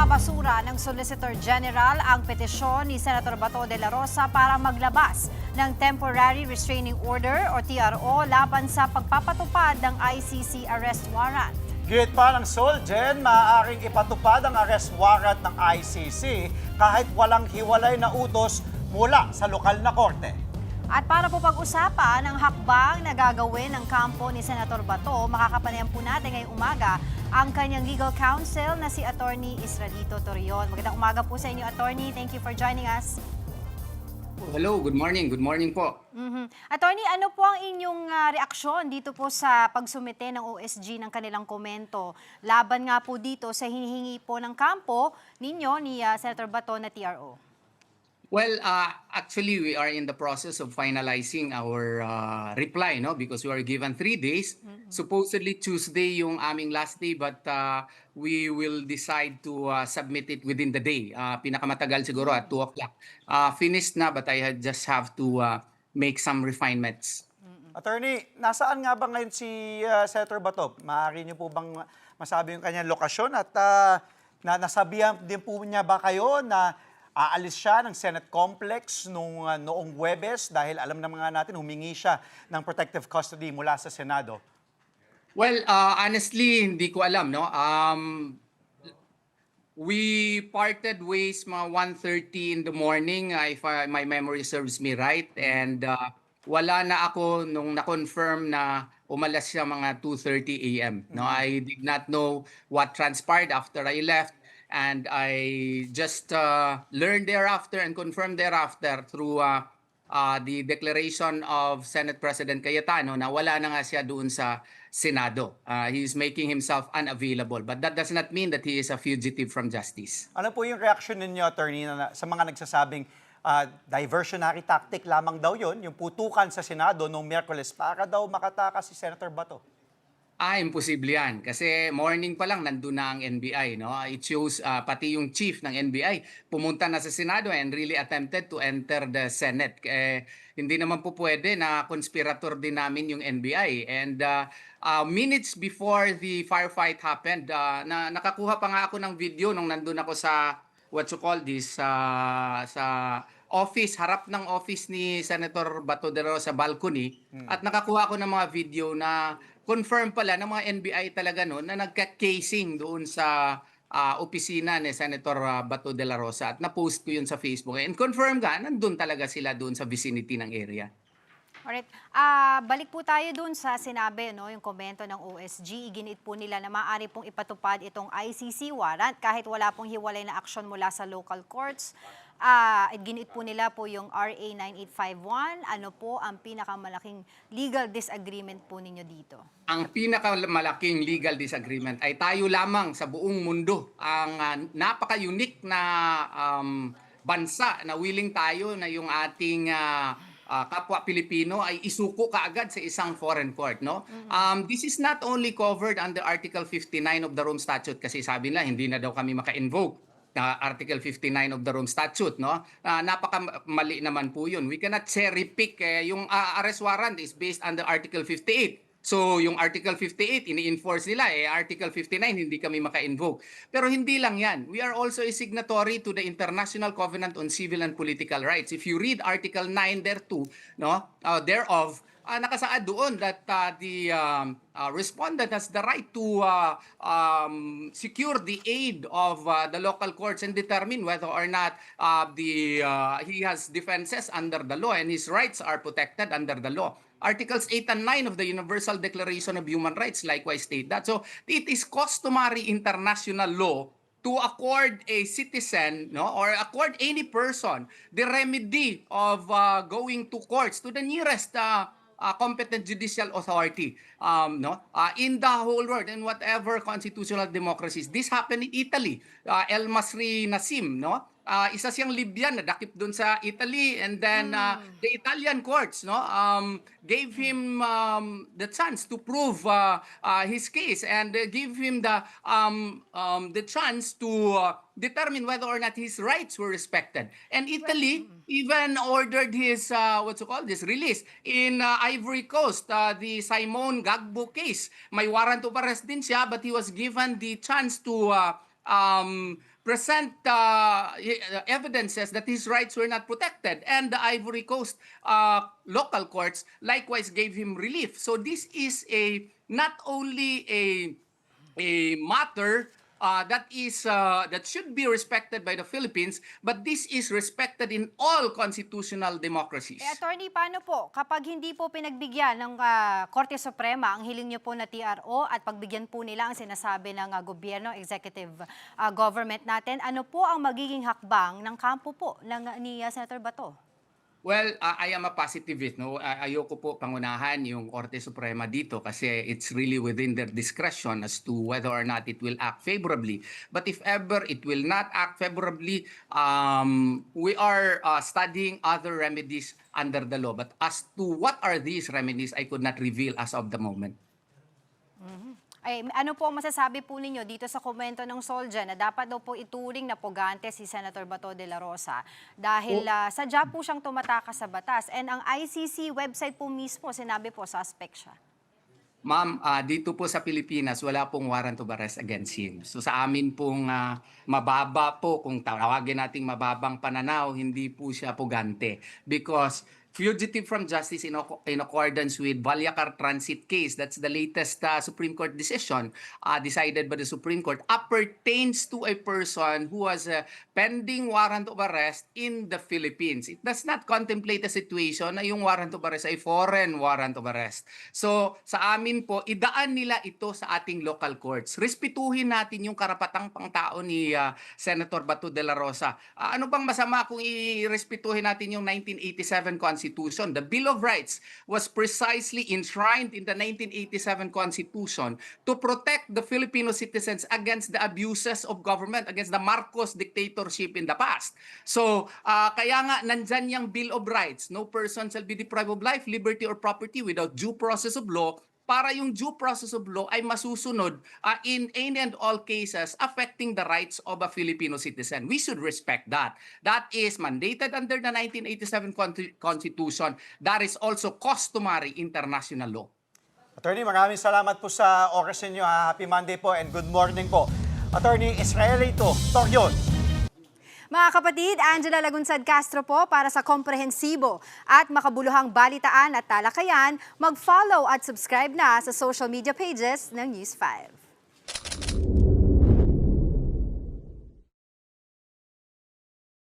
Binabasura ng Solicitor General ang petisyon ni Senator Bato de la Rosa para maglabas ng Temporary Restraining Order o TRO laban sa pagpapatupad ng ICC arrest warrant. Git pa ng Solgen, maaaring ipatupad ang arrest warrant ng ICC kahit walang hiwalay na utos mula sa lokal na korte. At para po pag-usapan ang hakbang na gagawin ng kampo ni Senator Bato, makakapanayan po natin ngayong umaga ang kanyang legal counsel na si Attorney Israelito Torreon. Magandang umaga po sa inyo, Attorney. Thank you for joining us. Hello, good morning. Good morning po. Attorney, ano po ang inyong reaksyon dito po sa pagsumite ng OSG ng kanilang komento? Laban nga po dito sa hinihingi po ng kampo ninyo ni Senator Bato na TRO. Well, actually, we are in the process of finalizing our reply, no? Because we are given 3 days. Supposedly Tuesday yung aming last day, but we will decide to submit it within the day. Pinakamatagal siguro at 2 o'clock. Finished na, but I just have to make some refinements. Attorney, nasaan nga ba ngayon si Senator Bato? Maaari niyo po bang masabi yung kanyang lokasyon at nasabihan din po niya ba kayo na aalis siya ng Senate Complex noong Huwebes dahil alam na mga natin humingi siya ng protective custody mula sa Senado? Well, honestly, hindi ko alam, no? We parted ways mga 1:30 in the morning, if my memory serves me right. And wala na ako nung na-confirm na umalas siya mga 2:30 a.m. No, I did not know what transpired after I left. And I just learned thereafter and confirmed thereafter through the declaration of Senate President Cayetano na wala na nga siya doon sa Senado. He is making himself unavailable. But that does not mean that he is a fugitive from justice. Ano po yung reaction ninyo, Attorney, sa mga nagsasabing diversionary tactic lamang daw yon, yung putukan sa Senado noong Miyerkules para daw makatakas si Senator Bato? Imposible yan. Kasi morning pa lang nandun na ang NBI. No? It shows pati yung chief ng NBI pumunta na sa Senado and really attempted to enter the Senate. Hindi naman po pwede na conspirator din namin yung NBI. And minutes before the firefight happened, nakakuha pa nga ako ng video nung nandun ako sa what you call this, sa office, harap ng office ni Senator Bato de la Rosa sa balcony. At nakakuha ako ng mga video na confirm pala ng mga NBI talaga no na nagka-casing doon sa opisina ni Senator Bato de la Rosa at na-post ko yun sa Facebook and confirm nga nandun talaga sila doon sa vicinity ng area. Alright. Balik po tayo dun sa sinabi, no, yung komento ng OSG. Iginit po nila na maaari pong ipatupad itong ICC warrant kahit wala pong hiwalay na aksyon mula sa local courts. Ginit po nila po yung RA 9851. Ano po ang pinakamalaking legal disagreement po ninyo dito? Ang pinakamalaking legal disagreement ay tayo lamang sa buong mundo. Ang napaka-unique na bansa na willing tayo na yung ating kapwa Pilipino ay isuko kaagad sa isang foreign court, no? This is not only covered under Article 59 of the Rome Statute kasi sabi nila hindi na daw kami maka-invoke Article 59 of the Rome Statute, no? Napakamali naman po yun. We cannot cherry pick. Yung arrest warrant is based under Article 58. So yung Article 58, ini-enforce nila. Article 59, hindi kami maka-invoke. Pero hindi lang yan. We are also a signatory to the International Covenant on Civil and Political Rights. If you read Article 9 thereof, nakasaad doon that the respondent has the right to secure the aid of the local courts and determine whether or not he has defenses under the law and his rights are protected under the law. Articles 8 and 9 of the Universal Declaration of Human Rights likewise state that. So it is customary international law to accord a citizen, no, or accord any person the remedy of going to courts, to the nearest competent judicial authority, in the whole world and whatever constitutional democracies. This happened in Italy. El Masri Nassim, no? Isa siyang Libyan na dakip doon sa Italy, and then the Italian courts gave him the chance to prove his case and give him the chance to determine whether or not his rights were respected. And Italy even ordered his release in Ivory Coast, the Simon Gbagbo case. May warrant of arrest din siya, but he was given the chance to present evidences that his rights were not protected. And the Ivory Coast local courts likewise gave him relief. So this is not only a matter that should be respected by the Philippines, but this is respected in all constitutional democracies. Attorney, paano po kapag hindi po pinagbigyan ng Korte Suprema ang hiling niyo po na TRO at pagbigyan po nila ang sinasabi ng gobyerno, executive government natin, ano po ang magiging hakbang ng kampo po ni Senator Bato? Well, I am a positivist. No? Ayoko po pangunahan yung Korte Suprema dito kasi it's really within their discretion as to whether or not it will act favorably. But if ever it will not act favorably, we are studying other remedies under the law. But as to what are these remedies, I could not reveal as of the moment. Ay, ano po ang masasabi po ninyo dito sa komento ng Soldier na dapat daw po ituring na pugante si Senator Bato de la Rosa dahil sadya po siyang tumatakas sa batas and ang ICC website po mismo sinabi po suspect siya. Ma'am, dito po sa Pilipinas, wala pong warrant of arrest against him. So sa amin pong mababa po, kung tawagin nating mababang pananaw, hindi po siya pugante. Because fugitive from justice in accordance with Valyacar Transit case, that's the latest Supreme Court decision decided by the Supreme Court, appertains to a person who has a pending warrant of arrest in the Philippines. It does not contemplate a situation na yung warrant of arrest ay foreign warrant of arrest. So sa amin po, idaan nila ito sa ating local courts. Respetuhin natin yung karapatang pangtao ni Senator Bato de la Rosa. Ano bang masama kung irespetuhin natin yung 1987 Constitution? The Bill of Rights was precisely enshrined in the 1987 Constitution to protect the Filipino citizens against the abuses of government, against the Marcos dictatorship in the past. So, kaya nga nandyan yung Bill of Rights. No person shall be deprived of life, liberty, or property without due process of law, para yung due process of law ay masusunod in any and all cases affecting the rights of a Filipino citizen. We should respect that. That is mandated under the 1987 Constitution. That is also customary international law. Attorney, maraming salamat po sa oras ninyo. Happy Monday po and good morning po. Attorney Israelito Torion. Mga kapatid, Angela Lagunsad Castro po para sa komprehensibo at makabuluhang balitaan at talakayan. Mag-follow at subscribe na sa social media pages ng News 5.